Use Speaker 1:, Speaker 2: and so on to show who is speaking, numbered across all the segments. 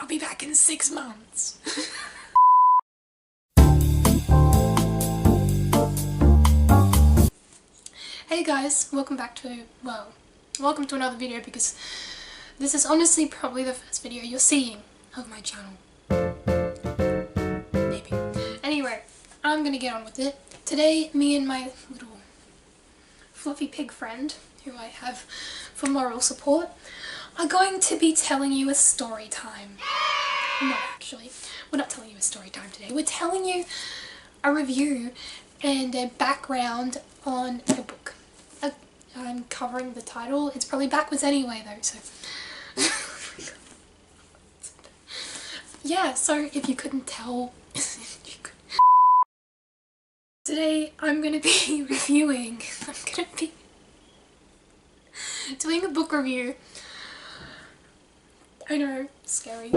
Speaker 1: I'll be back in 6 months. Hey guys, welcome to another video, because this is honestly probably the first video you're seeing of my channel. Maybe. Anyway, I'm gonna get on with it. Today, me and my little fluffy pig friend, who I have for moral support, are going to be telling you a story time. No, actually, we're not telling you a story time today. We're telling you a review and a background on a book. I'm covering the title. It's probably backwards anyway though, so... yeah, so if you couldn't tell... Today I'm going to be doing a book review. I know, scary.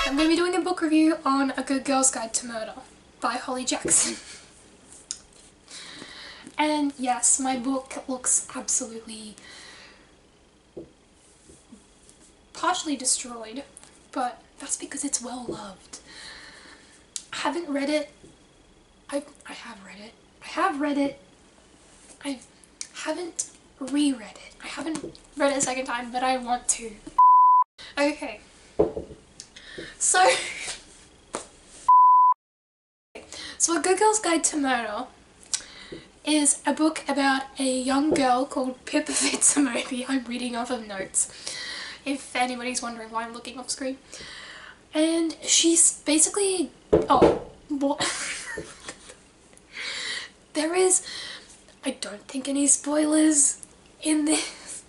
Speaker 1: I'm going to be doing a book review on A Good Girl's Guide to Murder by Holly Jackson. And yes, my book looks absolutely partially destroyed, but that's because it's well loved. I haven't read it. I have read it. I have read it. I haven't reread it. I haven't read it a second time, but I want to. Okay. So A Good Girl's Guide to Murder is a book about a young girl called Pippa Fitzmoby. I'm reading off of notes, if anybody's wondering why I'm looking off screen. And she's basically... oh, what? There is... I don't think any spoilers in this.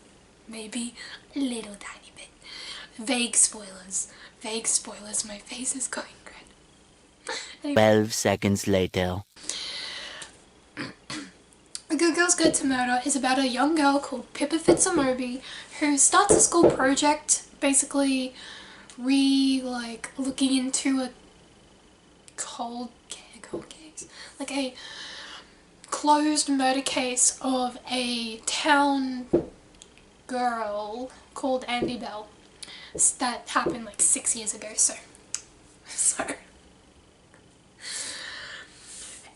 Speaker 1: Maybe a little tiny bit. Vague spoilers. Vague spoilers. My face is going red. Anyway.
Speaker 2: 12 seconds later.
Speaker 1: A Good Girl's Guide to Murder is about a young girl called Pippa Fitzmoby who starts a school project, basically looking into a cold case, like a closed murder case of a town girl called Andy Bell that happened like 6 years ago, so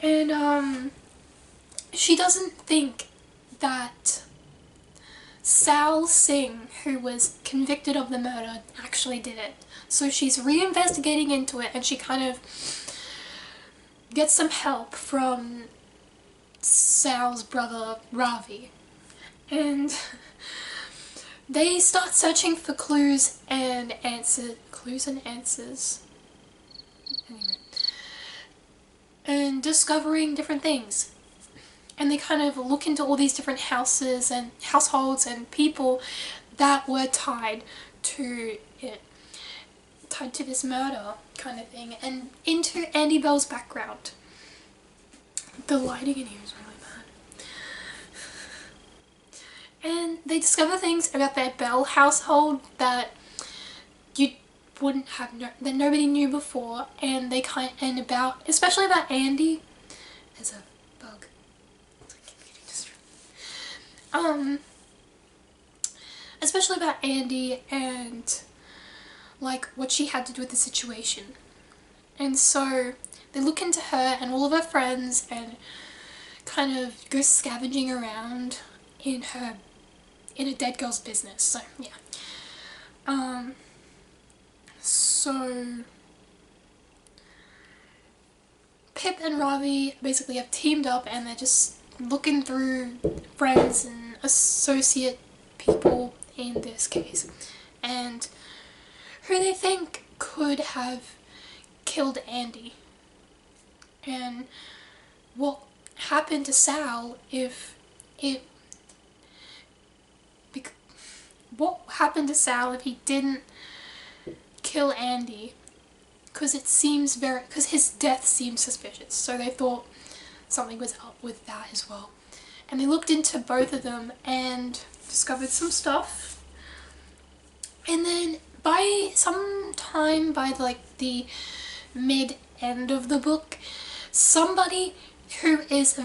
Speaker 1: and she doesn't think that Sal Singh, who was convicted of the murder, actually did it. So she's reinvestigating into it, and she kind of gets some help from Sal's brother, Ravi. And they start searching for clues and answers. Anyway. And discovering different things. And they kind of look into all these different houses and households and people that were tied to it. Tied to this murder kind of thing. And into Andy Bell's background. The lighting in here is really bad. And they discover things about their Bell household that you wouldn't have that nobody knew before, and especially about Andy. There's a bug. Especially about Andy and like what she had to do with the situation. And so they look into her and all of her friends and kind of go scavenging around in a dead girl's business. So yeah. So Pip and Ravi basically have teamed up, and they're just looking through friends and associate people in this case, and who they think could have killed Andy, and what happened to Sal if he didn't kill Andy, because his death seems suspicious, so they thought something was up with that as well. And they looked into both of them and discovered some stuff. And then by the mid-end of the book, somebody who is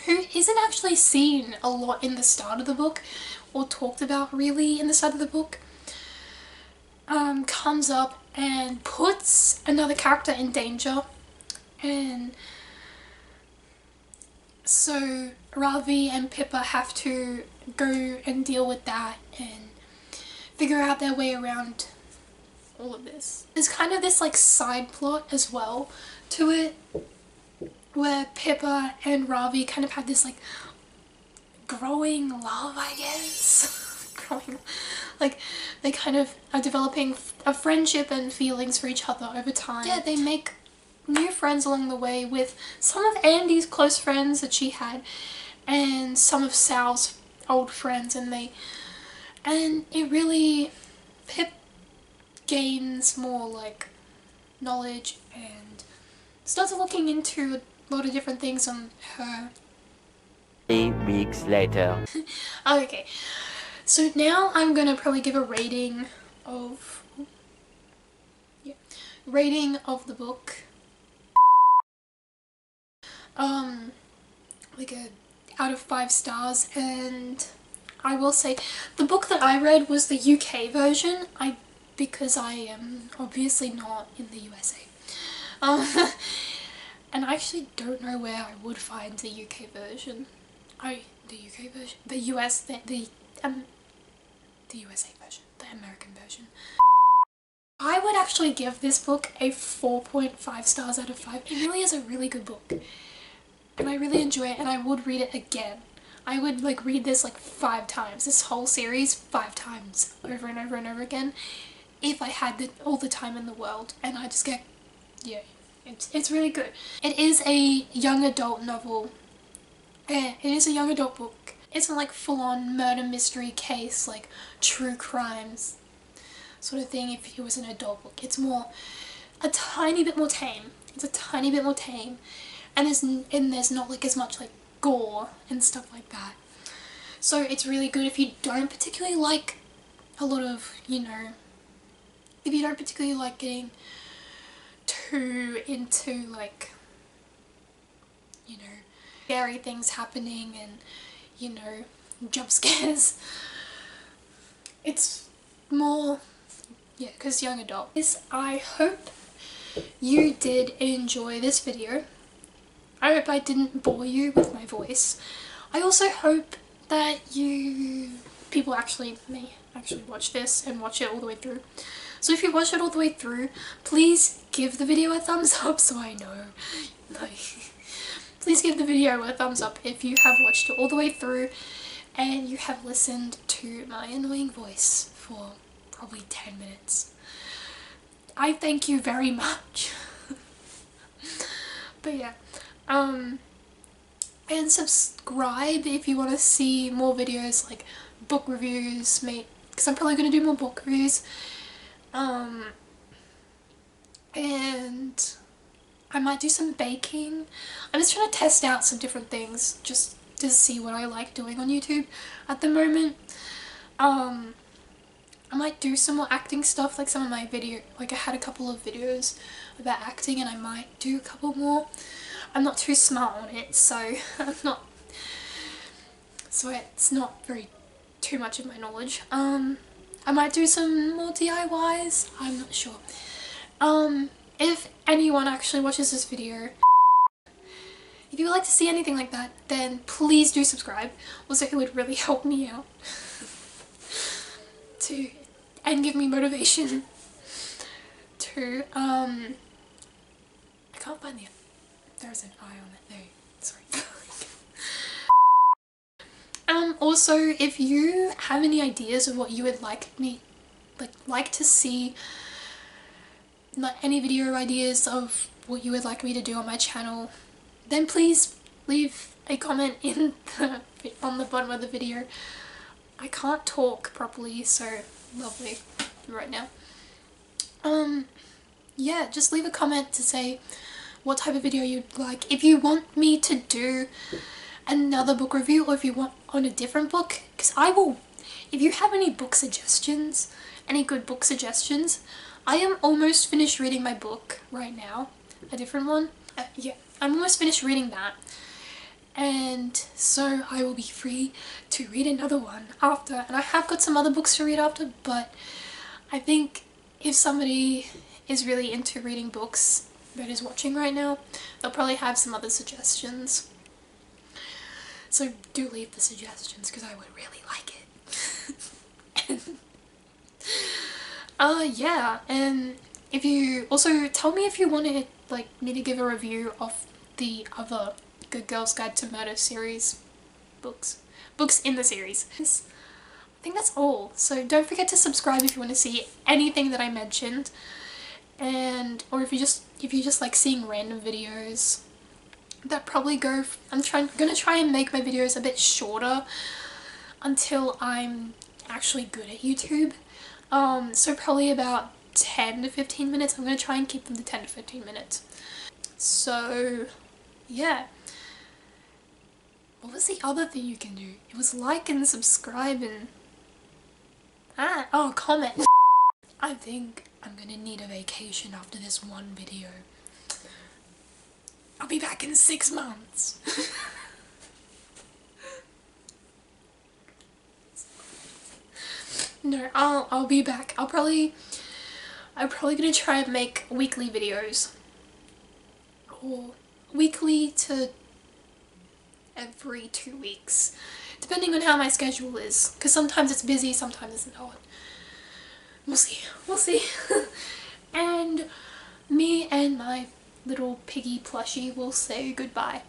Speaker 1: who isn't actually seen a lot in the start of the book or talked about really in the start of the book, comes up and puts another character in danger, and so Ravi and Pippa have to go and deal with that and figure out their way around all of this. There's kind of this like side plot as well to it, where Pippa and Ravi kind of have this like growing love, I guess. Growing, like they kind of are developing a friendship and feelings for each other over time. Yeah, they make new friends along the way with some of Andy's close friends that she had and some of Sal's old friends, and it really, Pip gains more like knowledge and starts looking into a lot of different things on her.
Speaker 2: 3 weeks later.
Speaker 1: Okay, so now I'm gonna probably give a rating of the book. Like a out of 5 stars, and I will say the book that I read was the UK version. Because I am obviously not in the USA. And I actually don't know where I would find the UK version. The UK version? The USA version. The American version. I would actually give this book a 4.5 stars out of 5. It really is a really good book. And I really enjoy it, and I would read it again. I would like read this like 5 times, this whole series 5 times, over and over and over again, if I had all the time in the world. And I just get, yeah, it's really good. It is a young adult novel. It is a young adult book. It's not like full-on murder mystery case, like true crimes sort of thing if it was an adult book. It's more, a tiny bit more tame. It's a tiny bit more tame. And there's not like as much like gore and stuff like that. So it's really good if you don't particularly like a lot of, you know, if you don't particularly like getting too into like, you know, scary things happening and, you know, jump scares. It's more, yeah, because young adult. I hope you did enjoy this video. I hope I didn't bore you with my voice. I also hope that people may actually watch this and watch it all the way through. So if you watch it all the way through, please give the video a thumbs up so I know. Please give the video a thumbs up if you have watched it all the way through and you have listened to my annoying voice for probably 10 minutes. I thank you very much. But yeah. And subscribe if you want to see more videos like book reviews, because I'm probably going to do more book reviews. And I might do some baking. I'm just trying to test out some different things just to see what I like doing on YouTube at the moment. I might do some more acting stuff, like some of my I had a couple of videos about acting, and I might do a couple more. I'm not too smart on it, so it's not very too much of my knowledge. I might do some more DIYs, I'm not sure. If anyone actually watches this video, if you would like to see anything like that, then please do subscribe. Also, it would really help me out and give me motivation to, I can't find there's an eye on it, there, sorry. Also, if you have any ideas of what you would like to see, like any video ideas of what you would like me to do on my channel, then please leave a comment on the bottom of the video. I can't talk properly, so lovely right now. Yeah, just leave a comment to say what type of video you'd like. If you want me to do another book review, or if you want on a different book, because I will, if you have any book suggestions, any good book suggestions, I am almost finished reading my book right now, a different one. Yeah, I'm almost finished reading that, and so I will be free to read another one after, and I have got some other books to read after, but I think if somebody is really into reading books that is watching right now, they'll probably have some other suggestions. So do leave the suggestions because I would really like it. Yeah, and if you also tell me if you wanted like me to give a review of the other Good Girls Guide to Murder series books in the series. I think that's all. So don't forget to subscribe if you want to see anything that I mentioned, and or if you just like seeing random videos that probably go. I'm gonna try and make my videos a bit shorter until I'm actually good at YouTube. So probably about 10 to 15 minutes. I'm gonna try and keep them to 10 to 15 minutes. So yeah. What was the other thing you can do? It was like and subscribe and comment. I think I'm gonna need a vacation after this one video. I'll be back in 6 months. No, I'll be back. I'm probably gonna try and make weekly videos. Or weekly to every 2 weeks. Depending on how my schedule is. Because sometimes it's busy, sometimes it's not. We'll see. We'll see. And me and my little piggy plushie will say goodbye.